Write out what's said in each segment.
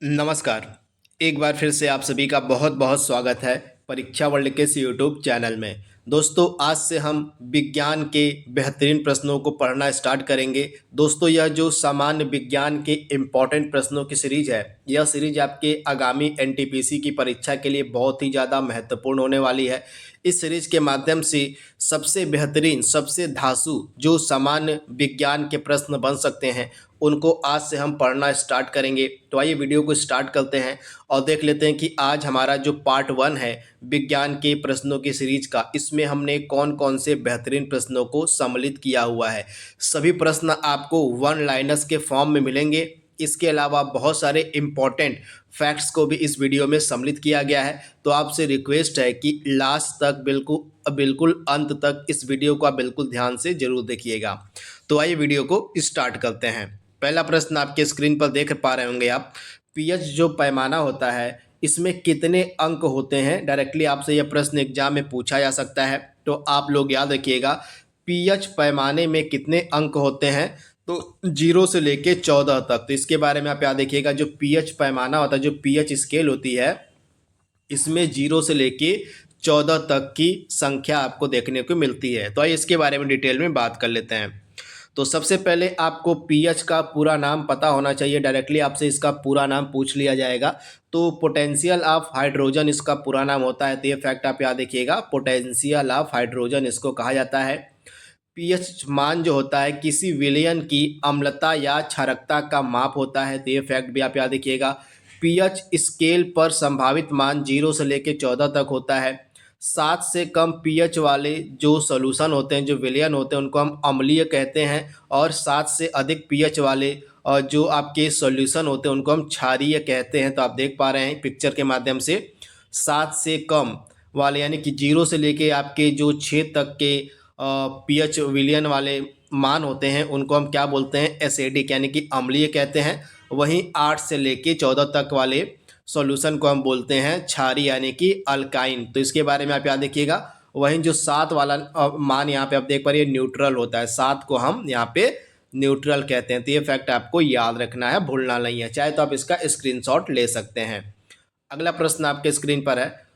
नमस्कार। एक बार फिर से आप सभी का बहुत बहुत स्वागत है परीक्षा वर्ल्ड के इस यूट्यूब चैनल में। दोस्तों, आज से हम विज्ञान के बेहतरीन प्रश्नों को पढ़ना स्टार्ट करेंगे। दोस्तों, यह जो सामान्य विज्ञान के इम्पॉर्टेंट प्रश्नों की सीरीज है, यह सीरीज आपके आगामी एनटीपीसी की परीक्षा के लिए बहुत ही ज़्यादा महत्वपूर्ण होने वाली है। इस सीरीज के माध्यम से सबसे बेहतरीन, सबसे धांसू जो सामान्य विज्ञान के प्रश्न बन सकते हैं, उनको आज से हम पढ़ना स्टार्ट करेंगे। तो आइए वीडियो को स्टार्ट करते हैं और देख लेते हैं कि आज हमारा जो पार्ट 1 है विज्ञान के प्रश्नों की सीरीज का, इसमें हमने कौन कौन से बेहतरीन प्रश्नों को सम्मिलित किया हुआ है। सभी प्रश्न आपको वन लाइनर्स के फॉर्म में मिलेंगे। इसके अलावा बहुत सारे इम्पॉर्टेंट फैक्ट्स को भी इस वीडियो में सम्मिलित किया गया है। तो आपसे रिक्वेस्ट है कि लास्ट तक बिल्कुल बिल्कुल अंत तक इस वीडियो को आप बिल्कुल ध्यान से जरूर देखिएगा। तो आइए वीडियो को स्टार्ट करते हैं। पहला प्रश्न आपके स्क्रीन पर देख पा रहे होंगे आप। पीएच जो पैमाना होता है, इसमें कितने अंक होते हैं? डायरेक्टली आपसे यह प्रश्न एग्जाम में पूछा जा सकता है। तो आप लोग याद रखिएगा, पीएच पैमाने में कितने अंक होते हैं? तो 0 से लेके 14 तक। तो इसके बारे में आप याद रखिएगा, जो पीएच पैमाना होता है, जो पीएच स्केल होती है, इसमें 0 से लेके 14 तक की संख्या आपको देखने को मिलती है। तो आइए इसके बारे में डिटेल में बात कर लेते हैं। तो सबसे पहले आपको पीएच का पूरा नाम पता होना चाहिए। डायरेक्टली आपसे इसका पूरा नाम पूछ लिया जाएगा। तो पोटेंशियल ऑफ हाइड्रोजन इसका पूरा नाम होता है। तो ये फैक्ट आप याद रखिएगा, पोटेंशियल ऑफ हाइड्रोजन इसको कहा जाता है। पीएच मान जो होता है किसी विलयन की अम्लता या क्षारकता का माप होता है। तो ये फैक्ट भी आप याद रखिएगा। पीएच स्केल पर संभावित मान 0 से लेकर 14 तक होता है। 7 से कम पीएच वाले जो सॉल्यूशन होते हैं, जो विलयन होते हैं, उनको हम अम्लीय कहते हैं। और 7 से अधिक पीएच वाले और जो आपके सॉल्यूशन होते हैं, उनको हम क्षारीय कहते हैं। तो आप देख पा रहे हैं पिक्चर के माध्यम से, 7 से कम वाले यानी कि 0 से लेके आपके जो 6 तक के पीएच विलियन वाले मान होते हैं, उनको हम क्या बोलते हैं? एसिडिक यानी कि अम्लीय कहते हैं। वहीं 8 से लेके 14 तक वाले सॉल्यूशन को हम बोलते हैं क्षारीय यानी कि अल्काइन। तो इसके बारे में आप याद रखिएगा। वहीं जो 7 वाला मान यहाँ पे आप देख पा रहे हैं, न्यूट्रल होता है। 7 को हम यहाँ पे न्यूट्रल कहते हैं। तो ये फैक्ट आपको याद रखना है, भूलना नहीं है। चाहे तो आप इसका स्क्रीनशॉट ले सकते हैं। अगला प्रश्न आपके स्क्रीन पर है।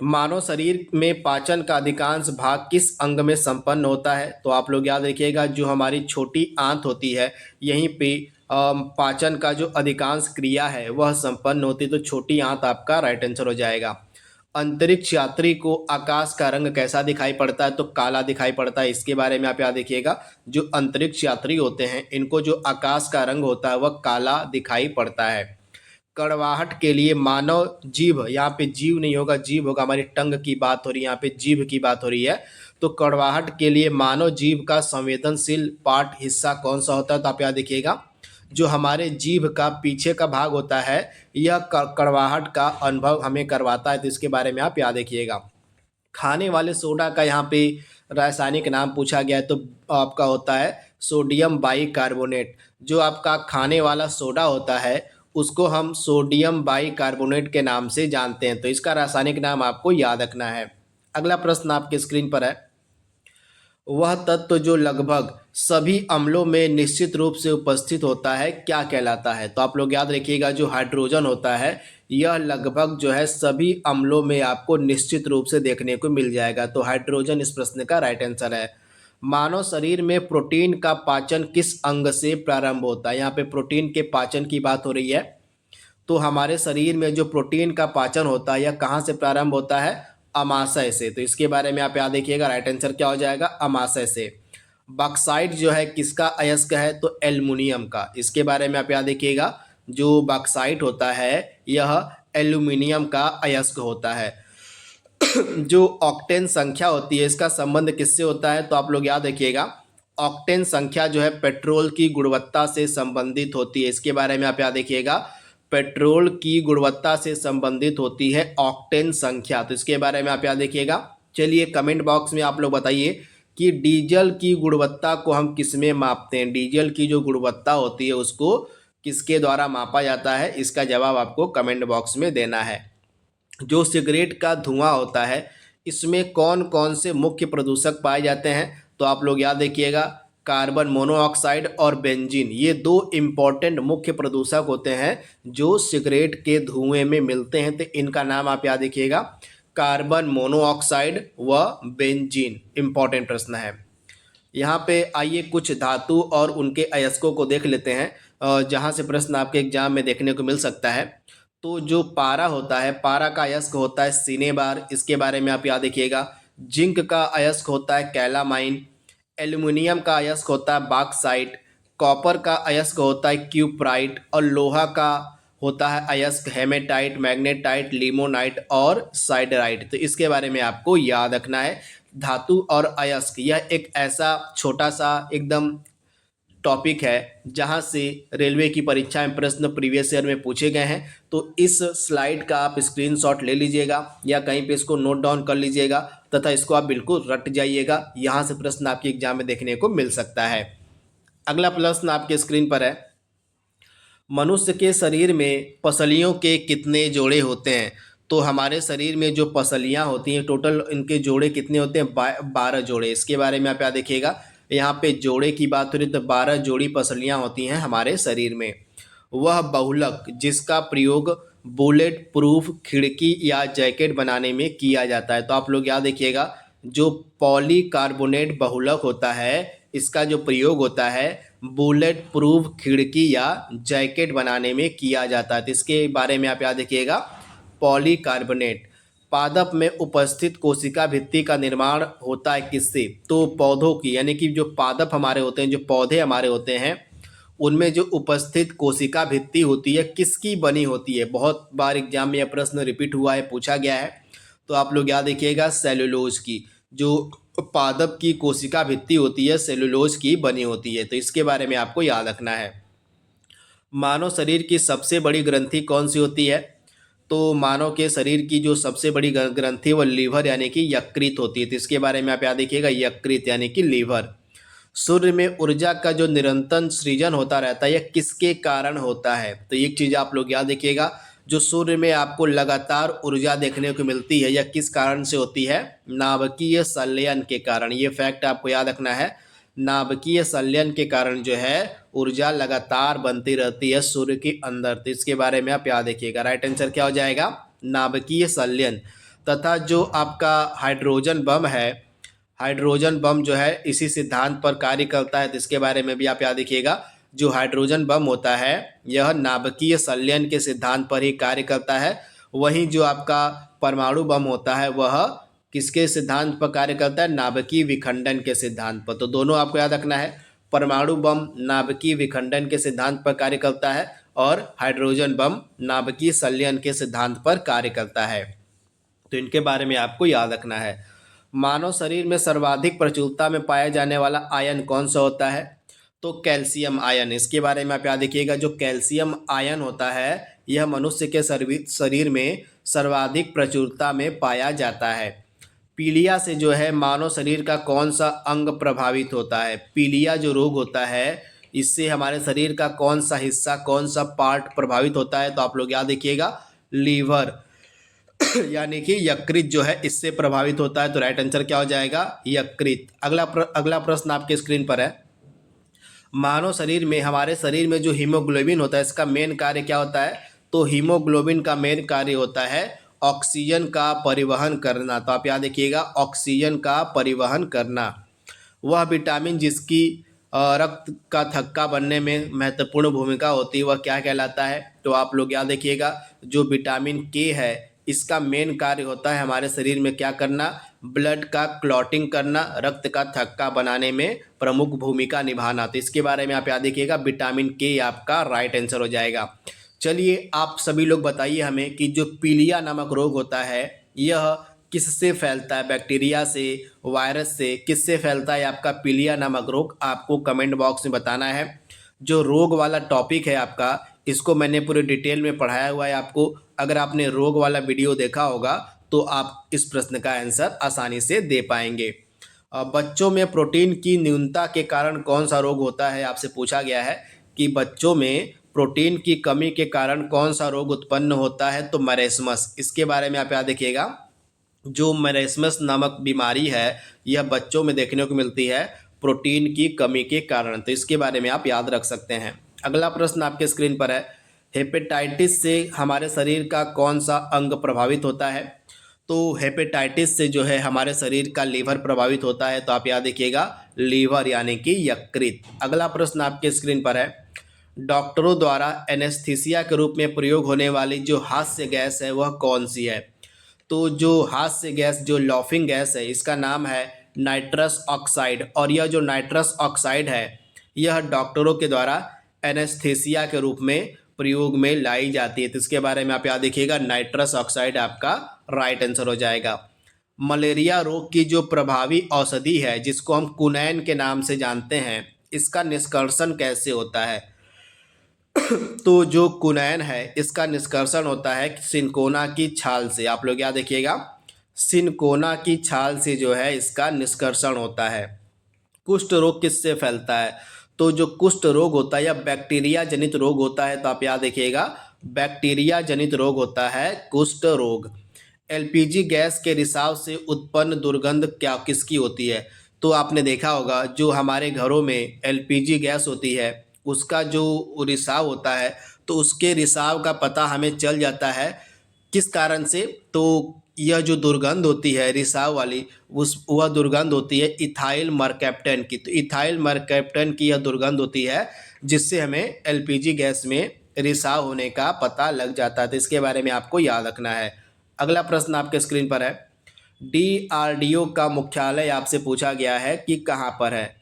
मानव शरीर में पाचन का अधिकांश भाग किस अंग में संपन्न होता है? तो आप लोग याद रखिएगा, जो हमारी छोटी आंत होती है, यहीं पे पाचन का जो अधिकांश क्रिया है वह संपन्न होती है। तो छोटी आंत आपका राइट आंसर हो जाएगा। अंतरिक्ष यात्री को आकाश का रंग कैसा दिखाई पड़ता है? तो काला दिखाई पड़ता है। इसके बारे में आप याद रखिएगा, जो अंतरिक्ष यात्री होते हैं, इनको जो आकाश का रंग होता है वह काला दिखाई पड़ता है। कड़वाहट के लिए मानव जीभ, यहाँ पे जीव नहीं होगा, जीभ होगा, हमारी टंग की बात हो रही है, यहाँ पे जीभ की बात हो रही है। तो कड़वाहट के लिए मानव जीभ का संवेदनशील पार्ट हिस्सा कौन सा होता है? तो आप याद देखिएगा, जो हमारे जीभ का पीछे का भाग होता है, यह कड़वाहट का अनुभव हमें करवाता है। तो इसके बारे में आप याद रखिएगा। खाने वाले सोडा का यहाँ पे रासायनिक नाम पूछा गया है। तो आपका होता है सोडियम बाइकार्बोनेट। जो आपका खाने वाला सोडा होता है, उसको हम सोडियम बाइकार्बोनेट के नाम से जानते हैं। तो इसका रासायनिक नाम आपको याद रखना है। अगला प्रश्न आपके स्क्रीन पर है। वह तत्व जो लगभग सभी अम्लों में निश्चित रूप से उपस्थित होता है, क्या कहलाता है? तो आप लोग याद रखिएगा, जो हाइड्रोजन होता है, यह लगभग जो है सभी अम्लों में आपको निश्चित रूप से देखने को मिल जाएगा। तो हाइड्रोजन इस प्रश्न का राइट आंसर है। मानव शरीर में प्रोटीन का पाचन किस अंग से प्रारंभ होता है? यहाँ पे प्रोटीन के पाचन की बात हो रही है। तो हमारे शरीर में जो प्रोटीन का पाचन होता है, यह कहाँ से प्रारंभ होता है? अमाशय से। तो इसके बारे में आप याद रखिएगा, राइट आंसर क्या हो जाएगा? अमाशय से। बॉक्साइट जो है किसका अयस्क है? तो एल्युमिनियम का। इसके बारे में आप याद रखिएगा, जो बॉक्साइट होता है यह एल्यूमिनियम का अयस्क होता है। जो ऑक्टेन संख्या होती है, इसका संबंध किससे होता है? तो आप लोग याद रखिएगा, ऑक्टेन संख्या जो है पेट्रोल की गुणवत्ता से संबंधित होती है। इसके बारे में आप याद रखिएगा, पेट्रोल की गुणवत्ता से संबंधित होती है ऑक्टेन संख्या। तो इसके बारे में आप याद रखिएगा। चलिए कमेंट बॉक्स में आप लोग बताइए कि डीजल की गुणवत्ता को हम किस में मापते हैं? डीजल की जो गुणवत्ता होती है उसको किसके द्वारा मापा जाता है? इसका जवाब आपको कमेंट बॉक्स में देना है। जो सिगरेट का धुआं होता है, इसमें कौन कौन से मुख्य प्रदूषक पाए जाते हैं? तो आप लोग याद रखिएगा, कार्बन मोनोऑक्साइड और बेंजीन, ये दो इम्पॉर्टेंट मुख्य प्रदूषक होते हैं जो सिगरेट के धुएं में मिलते हैं। तो इनका नाम आप याद रखिएगा, कार्बन मोनोऑक्साइड व बेंजीन। इम्पॉर्टेंट प्रश्न है। यहाँ पे आइए कुछ धातु और उनके अयस्कों को देख लेते हैं, जहाँ से प्रश्न आपके एग्जाम में देखने को मिल सकता है। तो जो पारा होता है, पारा का अयस्क होता है सिनेबार, इसके बारे में आप याद रखिएगा। जिंक का अयस्क होता है कैलामाइन। एल्युमिनियम का अयस्क होता है बॉक्साइट। कॉपर का अयस्क होता है क्यूप्राइट। और लोहा का होता है अयस्क हेमेटाइट, मैग्नेटाइट, लिमोनाइट और साइडराइट। तो इसके बारे में आपको याद रखना है। धातु और अयस्क यह एक ऐसा छोटा सा एकदम टॉपिक है जहां से रेलवे की परीक्षा में प्रश्न प्रीवियस ईयर में पूछे गए हैं। तो इस स्लाइड का आप स्क्रीनशॉट ले लीजिएगा या कहीं पे इसको नोट डाउन कर लीजिएगा तथा इसको आप बिल्कुल रट जाइएगा। यहाँ से प्रश्न आपके एग्जाम में देखने को मिल सकता है। अगला प्रश्न आपके स्क्रीन पर है, मनुष्य के शरीर में पसलियों के कितने जोड़े होते हैं? तो हमारे शरीर में जो पसलियां होती हैं, टोटल इनके जोड़े कितने होते हैं? 12 जोड़े। इसके बारे में आप याद देखिएगा। यहाँ पे जोड़े की बात हो रही तो 12 जोड़ी पसलियां होती हैं हमारे शरीर में। वह बहुलक जिसका प्रयोग बुलेट प्रूफ खिड़की या जैकेट बनाने में किया जाता है। तो आप लोग याद देखिएगा, जो पॉलीकार्बोनेट बहुलक होता है इसका जो प्रयोग होता है बुलेट प्रूफ खिड़की या जैकेट बनाने में किया जाता है। तो इसके बारे में आप याद रखिएगा, पॉलीकार्बोनेट। पादप में उपस्थित कोशिका भित्ति का निर्माण होता है किससे? तो पौधों की, यानी कि जो पादप हमारे होते हैं, जो पौधे हमारे होते हैं, उनमें जो उपस्थित कोशिका भित्ति होती है किसकी बनी होती है? बहुत बार एग्जाम में यह प्रश्न रिपीट हुआ है, पूछा गया है। तो आप लोग याद रखिएगा, सेलुलोज की। जो पादप की कोशिका भित्ति होती है सेलुलोज की बनी होती है। तो इसके बारे में आपको याद रखना है। मानव शरीर की सबसे बड़ी ग्रंथि कौन सी होती है? तो मानव के शरीर की जो सबसे बड़ी ग्रंथि वो लीवर यानी कि यकृत होती है। तो इसके बारे में आप याद रखिएगा, यकृत यानी कि लीवर। सूर्य में ऊर्जा का जो निरंतर सृजन होता रहता है यह किसके कारण होता है? तो एक चीज़ आप लोग याद रखिएगा, जो सूर्य में आपको लगातार ऊर्जा देखने को मिलती है यह किस कारण से होती है? नाभिकीय संलयन के कारण। ये फैक्ट आपको याद रखना है। नाभिकीय संलयन के कारण जो है ऊर्जा लगातार बनती रहती है सूर्य के अंदर। तो इसके बारे में आप याद रखिएगा। राइट आंसर क्या हो जाएगा? नाभिकीय संलयन। तथा जो आपका हाइड्रोजन बम है, हाइड्रोजन बम जो है इसी सिद्धांत पर कार्य करता है। तो इसके बारे में भी आप याद रखिएगा, जो हाइड्रोजन बम होता है यह नाभिकीय संलयन के सिद्धांत पर ही कार्य करता है। वहीं जो आपका परमाणु बम होता है वह किसके सिद्धांत पर कार्य करता है? नाभिकीय विखंडन के सिद्धांत पर। तो दोनों आपको याद रखना है, परमाणु बम नाभिकीय विखंडन के सिद्धांत पर कार्य करता है और हाइड्रोजन बम नाभिकीय संलयन के सिद्धांत पर कार्य करता है। तो इनके बारे में आपको याद रखना है। मानव शरीर में सर्वाधिक प्रचुरता में पाया जाने वाला आयन कौन सा होता है? तो कैल्शियम आयन। इसके बारे में आप याद रखिएगा, जो कैल्शियम आयन होता है यह मनुष्य के शरीर में सर्वाधिक प्रचुरता में पाया जाता है। पीलिया से जो है मानव शरीर का कौन सा अंग प्रभावित होता है? पीलिया जो रोग होता है इससे हमारे शरीर का कौन सा हिस्सा, कौन सा पार्ट प्रभावित होता है? तो आप लोग याद रखिएगा, लीवर यानी कि यकृत जो है इससे प्रभावित होता है। तो राइट आंसर क्या हो जाएगा? यकृत। अगला प्रश्न आपके स्क्रीन पर है, मानव शरीर में, हमारे शरीर में जो हीमोग्लोबिन होता है इसका मेन कार्य क्या होता है? तो हीमोग्लोबिन का मेन कार्य होता है ऑक्सीजन का परिवहन करना। तो आप याद रखिएगा, ऑक्सीजन का परिवहन करना। वह विटामिन जिसकी रक्त का थक्का बनने में महत्वपूर्ण भूमिका होती है वह क्या कहलाता है? तो आप लोग याद रखिएगा, जो विटामिन के है इसका मेन कार्य होता है हमारे शरीर में क्या करना? ब्लड का क्लॉटिंग करना, रक्त का थक्का बनाने में प्रमुख भूमिका निभाना। तो इसके बारे में आप याद रखिएगा, विटामिन के आपका राइट आंसर हो जाएगा। चलिए आप सभी लोग बताइए हमें कि जो पीलिया नामक रोग होता है यह किससे फैलता है? बैक्टीरिया से, वायरस से, किससे फैलता है आपका पीलिया नामक रोग? आपको कमेंट बॉक्स में बताना है। जो रोग वाला टॉपिक है आपका, इसको मैंने पूरे डिटेल में पढ़ाया हुआ है आपको। अगर आपने रोग वाला वीडियो देखा होगा तो आप इस प्रश्न का आंसर आसानी से दे पाएंगे। बच्चों में प्रोटीन की न्यूनता के कारण कौन सा रोग होता है? आपसे पूछा गया है कि बच्चों में प्रोटीन की कमी के कारण कौन सा रोग उत्पन्न होता है? तो मरेस्मस। इसके बारे में आप याद रखिएगा, जो मरेस्मस नामक बीमारी है यह बच्चों में देखने को मिलती है। प्रोटीन की कमी के कारण। तो इसके बारे में आप याद रख सकते हैं। अगला प्रश्न आपके स्क्रीन पर है, हेपेटाइटिस से हमारे शरीर का कौन सा अंग प्रभावित होता है? तो हेपेटाइटिस से जो है हमारे शरीर का लीवर प्रभावित होता है। तो आप याद रखिएगा लीवर यानी कि यकृत। अगला प्रश्न आपके स्क्रीन पर है, डॉक्टरों द्वारा एनेस्थीसिया के रूप में प्रयोग होने वाली जो हास्य गैस है वह कौन सी है? तो जो हास्य गैस, जो लॉफिंग गैस है, इसका नाम है नाइट्रस ऑक्साइड। और यह जो नाइट्रस ऑक्साइड है यह डॉक्टरों के द्वारा एनेस्थीसिया के रूप में प्रयोग में लाई जाती है। तो इसके बारे में आप याद रखिएगा, नाइट्रस ऑक्साइड आपका राइट आंसर हो जाएगा। मलेरिया रोग की जो प्रभावी औषधि है जिसको हम कुनैन के नाम से जानते हैं, इसका निष्कर्षण कैसे होता है? तो जो कुनैन है इसका निष्कर्षण होता है सिनकोना की छाल से। आप लोग याद रखिएगा, सिनकोना की छाल से जो है इसका निष्कर्षण होता है। कुष्ठ रोग किससे फैलता है? तो जो कुष्ठ रोग होता है या बैक्टीरिया जनित रोग होता है, तो आप याद रखिएगा बैक्टीरिया जनित रोग होता है कुष्ठ रोग। एलपीजी गैस के रिसाव से उत्पन्न दुर्गंध क्या किसकी होती है? तो आपने देखा होगा जो हमारे घरों में एलपीजी गैस होती है उसका जो रिसाव होता है, तो उसके रिसाव का पता हमें चल जाता है किस कारण से? तो यह जो दुर्गंध होती है रिसाव वाली, उस वह दुर्गंध होती है इथाइल मरकैप्टन की। तो इथाइल मरकैप्टन की यह दुर्गंध होती है जिससे हमें एलपीजी गैस में रिसाव होने का पता लग जाता है। तो इसके बारे में आपको याद रखना है। अगला प्रश्न आपके स्क्रीन पर है, डीआरडीओ का मुख्यालय आपसे पूछा गया है कि कहाँ पर है?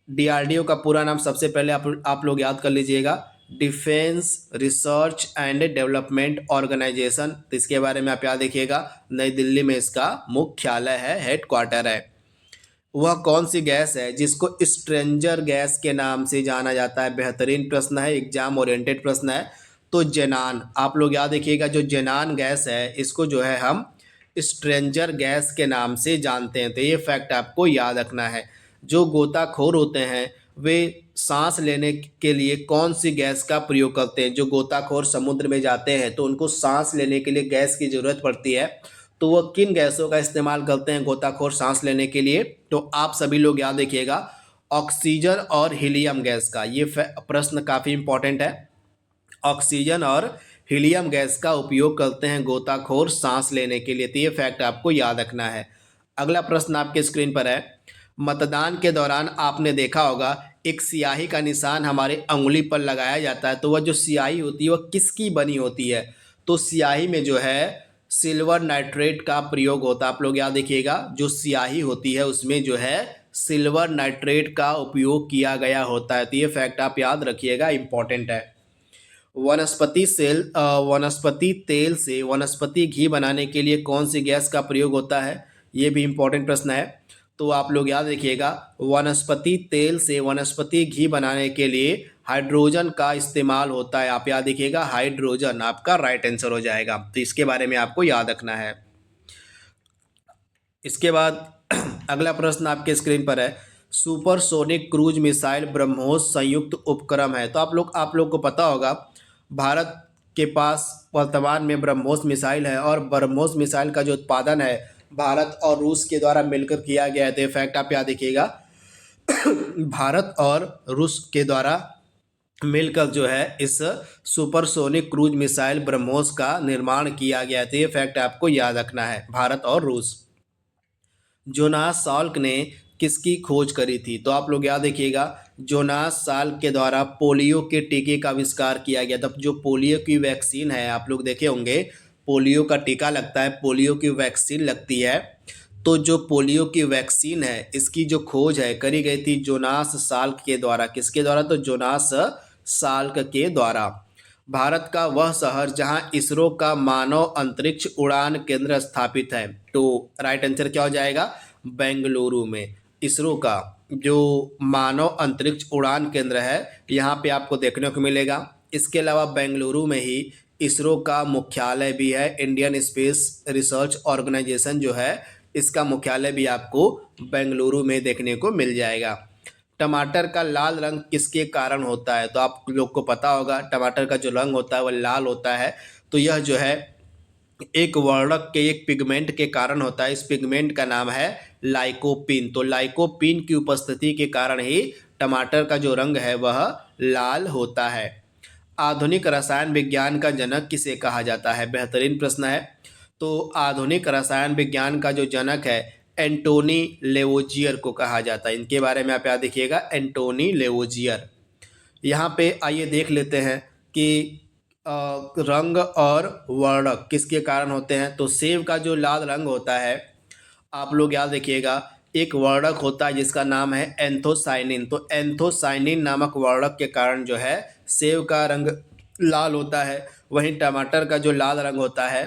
डीआरडीओ का पूरा नाम सबसे पहले आप लोग याद कर लीजिएगा, defence research and development organisation. तो इसके बारे में आप याद रखिएगा, नई दिल्ली में इसका मुख्यालय है, हेडक्वार्टर है। वह कौन सी गैस है जिसको स्ट्रेंजर गैस के नाम से जाना जाता है? बेहतरीन प्रश्न है, एग्जाम ओरिएंटेड प्रश्न है। तो जेनान, आप लोग याद रखिएगा, जो जेनान गैस है इसको जो है हम स्ट्रेंजर गैस के नाम से जानते हैं। तो ये फैक्ट आपको याद रखना है। जो गोताखोर होते हैं वे सांस लेने के लिए कौन सी गैस का प्रयोग करते हैं? जो गोताखोर समुद्र में जाते हैं तो उनको सांस लेने के लिए गैस की ज़रूरत पड़ती है, तो वह किन गैसों का इस्तेमाल करते हैं गोताखोर सांस लेने के लिए? तो आप सभी लोग याद रखिएगा, ऑक्सीजन और हीलियम गैस का। ये प्रश्न काफ़ी इंपॉर्टेंट है। ऑक्सीजन और हीलियम गैस का उपयोग करते हैं गोताखोर सांस लेने के लिए। तो ये फैक्ट आपको याद रखना है। अगला प्रश्न आपके स्क्रीन पर है, मतदान के दौरान आपने देखा होगा एक स्याही का निशान हमारे अंगुली पर लगाया जाता है। तो वह जो स्याही होती है वह किसकी बनी होती है? तो स्याही में जो है सिल्वर नाइट्रेट का प्रयोग होता है। आप लोग याद रखिएगा, जो स्याही होती है उसमें जो है सिल्वर नाइट्रेट का उपयोग किया गया होता है। तो ये फैक्ट आप याद रखिएगा, इंपॉर्टेंट है। वनस्पति तेल से वनस्पति घी बनाने के लिए कौन सी गैस का प्रयोग होता है? ये भी इम्पोर्टेंट प्रश्न है। तो आप लोग याद रखिएगा, वनस्पति तेल से वनस्पति घी बनाने के लिए हाइड्रोजन का इस्तेमाल होता है। आप याद रखिएगा, हाइड्रोजन आपका राइट आंसर हो जाएगा। तो इसके बारे में आपको याद रखना है। इसके बाद अगला प्रश्न आपके स्क्रीन पर है, सुपरसोनिक क्रूज मिसाइल ब्रह्मोस संयुक्त उपक्रम है। तो आप लोग को पता होगा भारत के पास वर्तमान में ब्रह्मोस मिसाइल है और ब्रह्मोस मिसाइल का जो उत्पादन है भारत और रूस के द्वारा मिलकर किया गया है। तो ये फैक्ट आप याद रखिएगा, भारत और रूस के द्वारा मिलकर जो है इस सुपरसोनिक क्रूज मिसाइल ब्रह्मोस का निर्माण किया गया है। तो ये फैक्ट आपको याद रखना है, भारत और रूस। जोनास साल्क ने किसकी खोज करी थी? तो आप लोग याद रखिएगा, जोनास साल्क के द्वारा पोलियो के टीके का आविष्कार किया गया था। जो पोलियो की वैक्सीन है, आप लोग देखे होंगे पोलियो का टीका लगता है, पोलियो की वैक्सीन लगती है। तो जो पोलियो की वैक्सीन है इसकी जो खोज है करी गई थी जोनास साल्क के द्वारा। किसके द्वारा? तो जोनास साल्क के द्वारा। भारत का वह शहर जहां इसरो का मानव अंतरिक्ष उड़ान केंद्र स्थापित है। तो राइट आंसर क्या हो जाएगा? बेंगलुरु में इसरो का जो मानव अंतरिक्ष उड़ान केंद्र है यहाँ पे आपको देखने को मिलेगा। इसके अलावा बेंगलुरु में ही इसरो का मुख्यालय भी है। इंडियन स्पेस रिसर्च ऑर्गेनाइजेशन जो है इसका मुख्यालय भी आपको बेंगलुरु में देखने को मिल जाएगा। टमाटर का लाल रंग किसके कारण होता है? तो आप लोग को पता होगा टमाटर का जो रंग होता है वह लाल होता है। तो यह जो है एक वर्णक के एक पिगमेंट के कारण होता है। इस पिगमेंट का नाम है लाइकोपीन। तो लाइकोपीन की उपस्थिति के कारण ही टमाटर का जो रंग है वह लाल होता है। आधुनिक रसायन विज्ञान का जनक किसे कहा जाता है? बेहतरीन प्रश्न है। तो आधुनिक रसायन विज्ञान का जो जनक है एंटोनी लेवोजियर को कहा जाता है। इनके बारे में आप याद रखिएगा, एंटोनी लेवोजियर। यहाँ पे आइए देख लेते हैं कि रंग और वर्णक किसके कारण होते हैं। तो सेब का जो लाल रंग होता है, आप लोग याद रखिएगा, एक वर्णक होता है जिसका नाम है एंथोसाइनिन। तो एंथोसाइनिन नामक वर्णक के कारण जो है सेब का रंग लाल होता है। वहीं टमाटर का जो लाल रंग होता है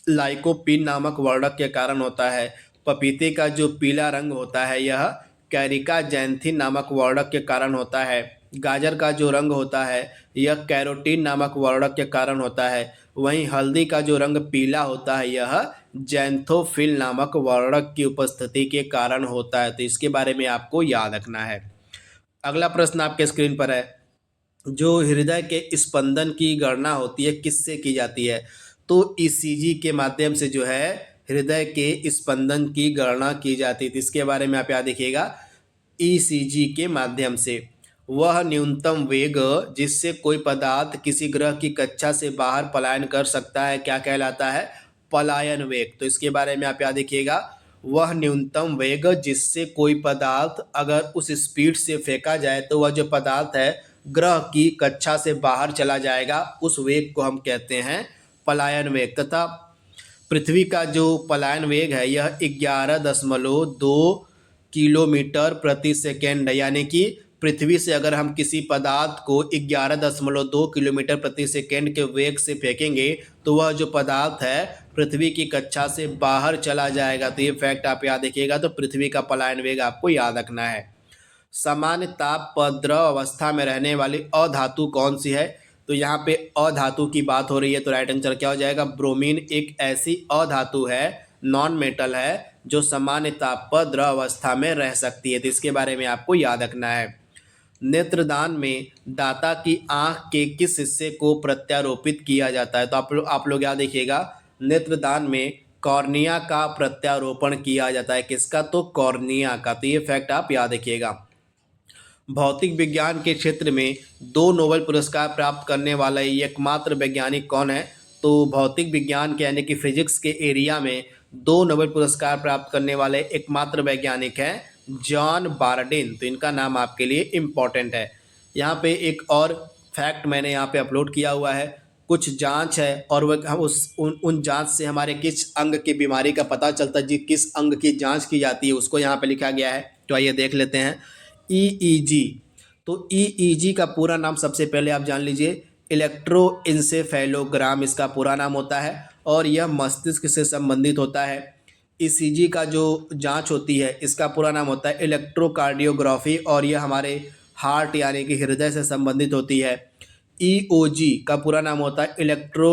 लाइकोपीन नामक वर्णक के कारण होता है। पपीते का जो पीला रंग होता है यह कैरिका जैंथिन नामक वर्णक के कारण होता है। गाजर का जो रंग होता है यह कैरोटीन नामक वर्णक के कारण होता है। वहीं हल्दी का जो रंग पीला होता है यह जैंथोफिल नामक वर्णक की उपस्थिति के कारण होता है। तो इसके बारे में आपको याद रखना है। अगला प्रश्न आपके स्क्रीन पर है, जो हृदय के स्पंदन की गणना होती है किससे की जाती है? तो ईसीजी के माध्यम से जो है हृदय के स्पंदन की गणना की जाती है। तो इसके बारे में आप याद रखिएगा, ईसीजी के माध्यम से। वह न्यूनतम वेग जिससे कोई पदार्थ किसी ग्रह की कक्षा से बाहर पलायन कर सकता है क्या कहलाता है? पलायन वेग। तो इसके बारे में आप याद रखिएगा, वह न्यूनतम वेग जिससे कोई पदार्थ अगर उस स्पीड से फेंका जाए तो वह जो पदार्थ है ग्रह की कक्षा से बाहर चला जाएगा, उस वेग को हम कहते हैं पलायन वेग। तथा पृथ्वी का जो पलायन वेग है यह 11.2 किलोमीटर प्रति सेकेंड है। यानी कि पृथ्वी से अगर हम किसी पदार्थ को 11.2 किलोमीटर प्रति सेकेंड के वेग से फेंकेंगे तो वह जो पदार्थ है पृथ्वी की कक्षा से बाहर चला जाएगा। तो ये फैक्ट आप याद रखिएगा। तो पृथ्वी का पलायन वेग आपको याद रखना है। सामान्य ताप पर द्रव अवस्था में रहने वाली अधातु कौन सी है? तो यहाँ पे अधातु की बात हो रही है, तो राइट आंसर क्या हो जाएगा? ब्रोमीन एक ऐसी अधातु है, नॉन मेटल है, जो सामान्य ताप पर द्रव अवस्था में रह सकती है। तो इसके बारे में आपको याद रखना है। नेत्रदान में दाता की आंख के किस हिस्से को प्रत्यारोपित किया जाता है? तो आप लोग याद रखिएगा, नेत्रदान में कॉर्निया का प्रत्यारोपण किया जाता है। किसका? तो कॉर्निया का। तो ये फैक्ट आप याद रखिएगा। भौतिक विज्ञान के क्षेत्र में 2 नोबेल पुरस्कार प्राप्त करने वाला एकमात्र वैज्ञानिक कौन है? तो भौतिक विज्ञान के यानी कि फिजिक्स के एरिया में 2 नोबेल पुरस्कार प्राप्त करने वाले एकमात्र वैज्ञानिक हैं जॉन बारडीन। तो इनका नाम आपके लिए इम्पॉर्टेंट है। यहाँ पे एक और फैक्ट मैंने यहाँ पे अपलोड किया हुआ है। कुछ जांच है और वह हम उन जांच से हमारे किस अंग की बीमारी का पता चलता है, जी किस अंग की जांच की जाती है उसको यहाँ पे लिखा गया है। तो आइए देख लेते हैं। ईईजी। तो ईईजी का पूरा नाम सबसे पहले आप जान लीजिए, इलेक्ट्रोइंसेफेलोग्राम इसका पूरा नाम होता है और यह मस्तिष्क से संबंधित होता है। ईसीजी का जो जांच होती है इसका पूरा नाम होता है इलेक्ट्रोकार्डियोग्राफी और यह हमारे हार्ट यानी कि हृदय से संबंधित होती है। ईओजी का पूरा नाम होता है इलेक्ट्रो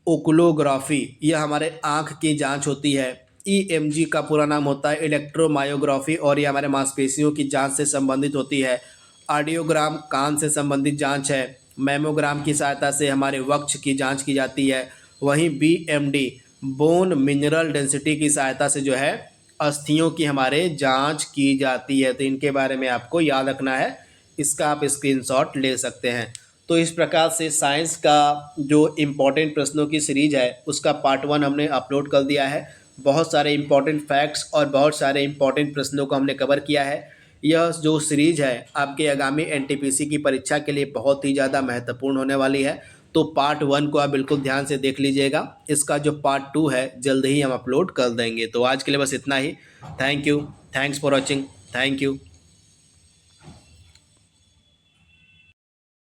ओकुलोग्राफी, यह हमारे आँख की जांच होती है। ईएमजी का पूरा नाम होता है इलेक्ट्रोमायोग्राफी और ये हमारे मांसपेशियों की जांच से संबंधित होती है। ऑडियोग्राम कान से संबंधित जांच है। मैमोग्राम की सहायता से हमारे वक्ष की जांच की जाती है। वहीं बीएमडी बोन मिनरल डेंसिटी की सहायता से जो है अस्थियों की हमारे जांच की जाती है। तो इनके बारे में आपको याद रखना है, इसका आप स्क्रीनशॉट ले सकते हैं। तो इस प्रकार से साइंस का जो इम्पोर्टेंट प्रश्नों की सीरीज है उसका पार्ट 1 हमने अपलोड कर दिया है। बहुत सारे इम्पोर्टेंट फैक्ट्स और बहुत सारे इम्पोर्टेंट प्रश्नों को हमने कवर किया है। यह जो सीरीज है आपके आगामी एनटीपीसी की परीक्षा के लिए बहुत ही ज़्यादा महत्वपूर्ण होने वाली है। तो पार्ट 1 को आप बिल्कुल ध्यान से देख लीजिएगा। इसका जो पार्ट 2 है जल्द ही हम अपलोड कर देंगे। तो आज के लिए बस इतना ही। Thank you, thanks for watching, thank you.